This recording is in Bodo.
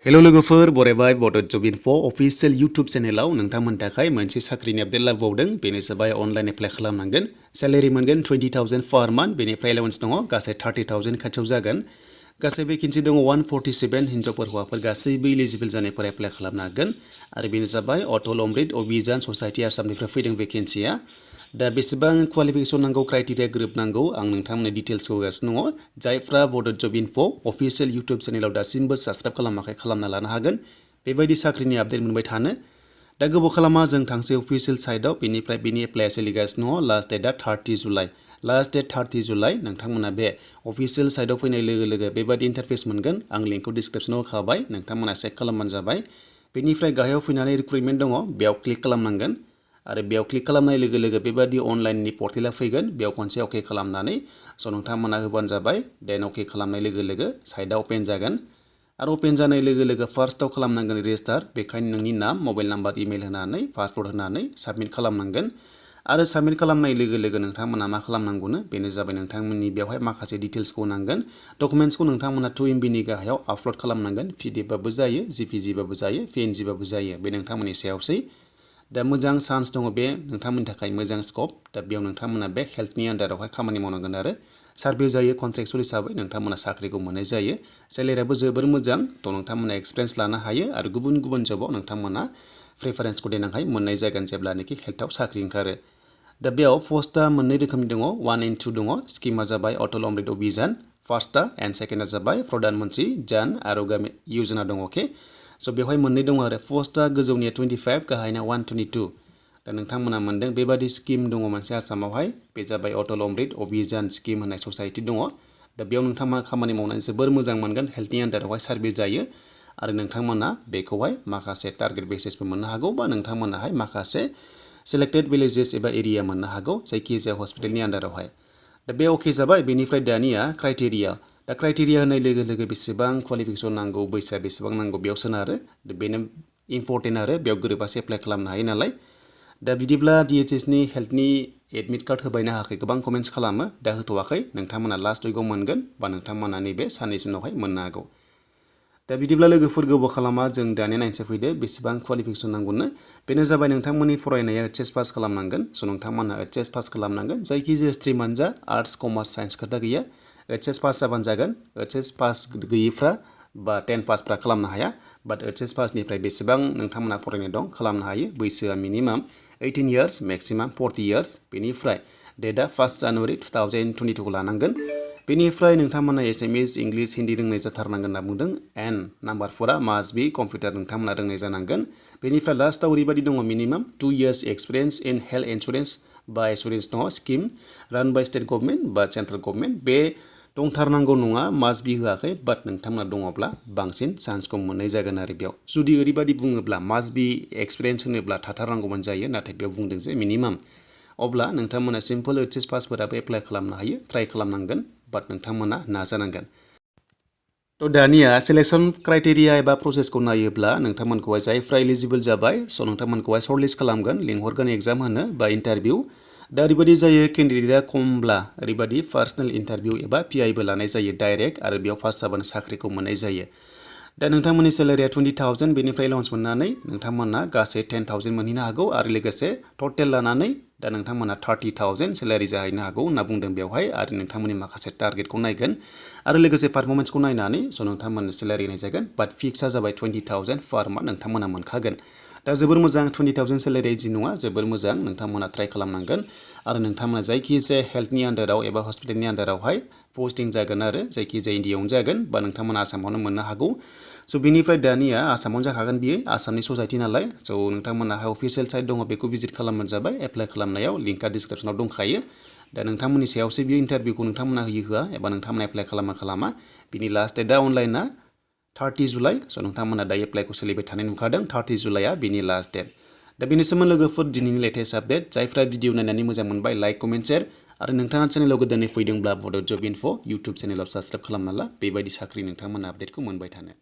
हेलो लोगोफोर बरायबाय बड' जब इनफो अफिशियेल इउट्यूब चेनेलाव नोंथांमोन थाखाय मोनसे साख्रिनि अपडेट लाबोबावदों बेनो जाबाय अनलाइन एप्लाइ खालामनांगोन सैलारि मोनगोन 20,000 पर मान्थ बेनिफ्राय एलाउन्स दङ गासै 30,000 खाथियाव जागोन गासै वेकेन्सि दङ 147 हिन्जावफोर हौवाफोर गासैबो इलिजिबल जानायफोरा एप्लाइ खालामनो हागोन आरो बेनो जाबाय अटल अमृत अभियान ससाइटि आसामनिफ्राय फैदों वेकेन्सिया दा बेसेबां क्वालिफिकेसन नांगौ क्राइटेरिया गोरोबनांगौ आं नोंथांमोननो डिटेल्स होगासिनो दङ जायफ्रा बड' जब इनफो अफिशियेल इउट्यूब चेनेलाव दासिमबो साबस्क्राइब खालामाखै खालामना लानो हागोन बेबायदि साख्रिनि आपडेट मोनबाय थानो दा गोबाव खालामा जों थांसै अफिशियेल साइटआव बेनिफ्राय बेनि एप्लाइआ सोलिगासिनो दङ लास्ट डेटआ 30 जुलाइ लास्ट डेट 30 जुलाइ नोंथांमोना बे अफिशियेल साइटआव फैनाय लोगो लोगो बेबायदि इन्टारफेस मोनगोन आं लिंकखौ डिसक्रिप्शनाव होखाबाय नोंथांमोना चेक खालामबानो जाबाय बेनिफ्राय गाहायाव फैनानै रिक्रुटमेन्ट दङ बेयाव क्लिक खालामनांगोन आरो बेयाव क्लिक खालामनाय लोगो लोगो बेबायदि अनलाइननि पर्टेला फैगोन बेयाव खनसे अके खालामनानै स' नोंथांमोना होबानो जाबाय देन अके खालामनाय लोगो लोगो साइटआ अपेन जागोन आरो अपेन जानाय लोगो लोगो फार्स्टआव खालामनांगोन रेजिस्टार बेखायनो नोंनि नाम मबाइल नाम्बार इमेल होनानै पासवर्ड होनानै साबमिट खालामनांगोन आरो साबमिट खालामनाय लोगो लोगो नोंथांमोना मा खालामनांगौनो बेनो जाबाय नोंथांमोननि बेवहाय माखासे डिटेल्सखौ नांगोन डकुमेन्ट्सखौ नोंथांमोना 2 MBनि गाहायाव आपल'ड खालामनांगोन PDF बाबो जायो JPG बाबो जायो PNG बाबो जायो बे नोंथांमोननि सायावसै दा मोजां चान्स दङ बे नोंथांमोननि थाखाय मोजां स्कप दा बेयाव नोंथांमोना बे हेल्थनि आन्डारावहाय खामानि मावनांगोन आरो सार्भे जायो कन्ट्रेक्चुअल हिसाबै नोंथांमोना साख्रिखौ मोननाय जायो सेलेरियाबो जोबोर मोजां थ' नोंथांमोना एक्सपिरियेन्स लानो हायो आरो गुबुन गुबुन जबाव नोंथांमोना प्रेफारेन्सखौ देनांहाय मोननाय जागोन जेब्लानोखि हेल्थआव साख्रि ओंखारो दा बेयाव पस्टआ मोननै रोखोमनि दङ 1 and 2 दङ स्किमा जाबाय अटल अमृत अभियान फार्स्टआ एन्ड सेकेन्डआ जाबाय प्रधान मन्त्रि जान आरोग्य योजना दङ अके स' बेवहाय मोननै दङ आरो पस्टआ गोजौनिया 25 गाहायना 122 दा नोंथांमोना मोनदों बेबादि स्किम दङ मोनसे आसामावहाय बे जाबाय अटल अमृत अभियान स्किम होननाय ससाइटि दङ दा बेयाव नोंथांमोना खामानि मावनानै जोबोर मोजां मोनगोन हेल्थनि आन्डारावहाय सार्भे जायो आरो नोंथांमोना बेखौहाय माखासे टार्गेट बेसिसबो मोननो हागौ बा नोंथांमोनाहाय माखासे सेलेक्टेड भिलेजेस एबा एरिया मोननो हागौ जायखिजाया हस्पिटालनि आन्डारावहाय दा बे अके जाबाय बेनिफ्राय दानिया क्राइटेरिया दा क्राइटेरिया होनाय लोगो लोगो बेसेबां क्वालिफिकेसन नांगौ बैसोआ बेसेबां नांगौ बेयाव सोनारो बेनो इम्परटेन्ट आरो बेयाव गोरोबासो एप्लाइ खालामनो हायो नालाय दा बिदिब्ला DHSनि हेल्थनि एडमिट कार्ड होबायनो हायाखै गोबां कमेन्ट्स खालामो दा होथ'वाखै नोंथांमोना लास्ट उइकआव मोनगोन बा नोंथांमोना नैबे साननैसो उनावहाय मोननो हागौ दा बिदिब्ला लोगोफोर गोबाव खालामा जों दानिया नायनोसै फैदो बेसेबां क्वालिफिकेसन नांगौनो बेनो जाबाय नोंथांमोननि फरायनाया HS पास खालामनांगोन स' नोंथांमोना HS पास खालामनांगोन जायखिजाया स्ट्रिमानो जा आर्ट्स कमार्स साइन्स खोथा गैया HS पास जाबानो जागोन HS पास गैयिफ्रा बा 10 पासफ्रा खालामनो हाया बाट HS पासनिफ्राय बेसेबां नोंथांमोना फरायनाय दं खालामनो हायो बैसोआ मिनिमाम 18 years maximum 40 years बेनिफ्राय डेटआ 1 January 2022 खौ लानांगोन बेनिफ्राय नोंथांमोना एसामिस इंलिश हिन्दी रोंनाय जाथारनांगोन होनना बुंदों एन्ड नाम्बार 4आ मास्ट बी कम्पिउटार नोंथांमोना रोंनाय जानांगोन बेनिफ्राय लास्टआव ओरैबायदि दङ minimum 2 years experience in health insurance बा एसुरेन्स दङ scheme run by state government बा सेन्ट्रेल गभर्नमेन्ट बे दंथारनांगौ नङा मास्ट बी होआखै बाट नोंथांमोना दङब्ला बांसिन चान्सखौ मोननाय जागोन आरो बेयाव जुदि ओरैबायदि बुङोब्ला मास्ट बी एक्सपिरियेन्स होनोब्ला थाथारनांगौमोन जायो नाथाय बेयाव बुंदों जे मिनिमाम अब्ला नोंथांमोना सिम्पल HS पासफोराबो एप्लाइ खालामनो हायो ट्राइ खालामनांगोन बाट नोंथांमोना नाजानांगोन थ' दानिया सिलेक्सन क्राइटेरिया एबा प्रसेसखौ नायोब्ला नोंथांमोनखौहाय जायफ्रा इलिजिबल जाबाय स' नोंथांमोनखौहाय सर्टलिस्ट खालामगोन लिंहरगोन एग्जाम होनो बा इन्टारभिउ दा ओरैबायदि जायो केन्डिडेटआ खमब्ला ओरैबायदि पार्सनेल इन्टारभिउ एबा PIबो लानाय जायो डाइरेक्ट आरो बेयाव पास जाबानो साख्रिखौ मोननाय जायो दा नोंथांमोननि सेलारिया 20,000 बेनिफ्राय एलाउन्स मोननानै नोंथांमोना गासै 10,000 मोनहैनो हागौ आरो लोगोसे टटेल लानानै दा नोंथांमोना 30,000 सेलारि जाहैनो हागौ होनना बुंदों बेवहाय आरो नोंथांमोननि माखासे टारगेटखौ नायगोन आरो लोगोसे पारफरमेन्सखौ नायनानै स' नोंथांमोननो सेलारि होनाय जागोन बाट फिक्सआ जाबाय 20,000 पार मान्थ नोंथांमोना मोनखागोन दा जोबोर मोजां 20,000 सेलारि इजि नङा जोबोर मोजां नोंथांमोना ट्राइ खालामनांगोन आरो नोंथांमोना जायखिजाया हेल्थनि आन्डाराव एबा हस्पिटालनि आन्डारावहाय पस्टिं जागोन आरो जायखिजाया इन्डियायावनो जागोन बा नोंथांमोना आसामावनो मोननो हागौ स' बेनिफ्राय दानिया आसामावनो जाखागोन बियो आसामनि ससाइटि नालाय स' नोंथांमोनाहाय अफिसियेल साइट दङ बेखौ भिजिट खालामबानो जाबाय एप्लाइ खालामनायाव लिंकआ डिसक्रिप्सनाव दंखायो दा नोंथांमोननि सायावसो बियो इन्टारभिउखौ नोंथांमोना होयो होआ एबा नोंथांमोना एप्लाइ खालामा बिनि लास्ट डेटआ अनलाइना 30 जुलाइ स' नोंथांमोना दा एप्लाइखौ सोलिबाय थानाय नुखादों 30 जुलाइआ बिनि लास्ट डेट दा बेनि सोमोन्दै लोगोफोर दिनैनि लेटेस्ट आपडेट जायफ्रा भिडिअ नायनानै मोजां मोनबाय लाइक कमेन्ट शेयार आरो नोंथाङा चेनेलाव गोदानै फैदोंब्ला बड' जब इनफो इउट्युब चेनेलाव साबस्क्राइब खालामना ला बेबायदि साख्रि नोंथांमोना आपडेटखौ मोनबाय थानो